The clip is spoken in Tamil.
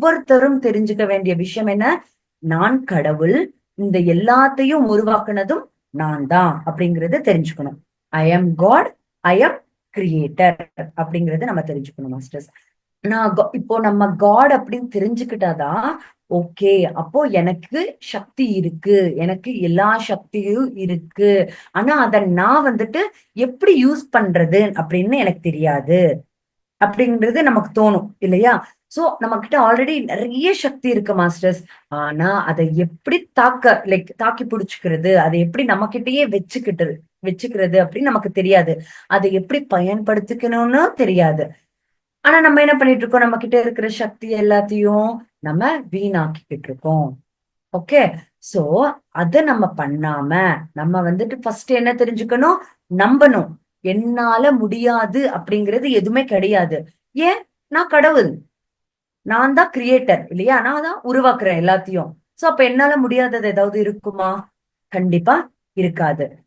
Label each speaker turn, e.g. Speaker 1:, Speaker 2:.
Speaker 1: ஒவ்வொருத்தரும் தெரிஞ்சுக்க வேண்டிய விஷயம் என்ன? நான் கடவுள், இந்த எல்லாத்தையும் உருவாக்குனதும் நான் தான் அப்படிங்கறத தெரிஞ்சுக்கணும். I am God, I am creator அப்படிங்கறத நம்ம தெரிஞ்சுக்கணும் மாஸ்டர்ஸ். இப்போ நம்ம காட் அப்படின்னு தெரிஞ்சுக்கிட்டாதான் ஓகே, அப்போ எனக்கு சக்தி இருக்கு, எனக்கு எல்லா சக்தியும் இருக்கு. ஆனா அத நான் வந்துட்டு எப்படி யூஸ் பண்றது அப்படின்னு எனக்கு தெரியாது அப்படின்றது நமக்கு தோணும் இல்லையா? சோ நம்ம கிட்ட ஆல்ரெடி நிறைய சக்தி இருக்கு மாஸ்டர்ஸ். ஆனா அதை எப்படி தாக்கி பிடிச்சுக்கிறது, அதை எப்படி நம்ம கிட்டயே வச்சுக்கிறது அப்படின்னு நமக்கு தெரியாது. அதை எப்படி பயன்படுத்திக்கணும்னு தெரியாது. ஆனா நம்ம என்ன பண்ணிட்டு இருக்கோம்? நம்ம கிட்ட இருக்கிற சக்தி எல்லாத்தையும் நம்ம வீணாக்கிக்கிட்டு இருக்கோம். ஓகே. சோ அத நம்ம பண்ணாம நம்ம வந்துட்டு ஃபர்ஸ்ட் என்ன தெரிஞ்சுக்கணும்? நம்பணும். என்னால முடியாது அப்படிங்கிறது எதுவுமே கிடையாது. ஏன்? நான் கடவுள். நான் தான் கிரியேட்டர் இல்லையா? நான் தான் உருவாக்குறேன் எல்லாத்தையும். சோ அப்ப என்னால முடியாதது ஏதாவது இருக்குமா? கண்டிப்பா இருக்காது.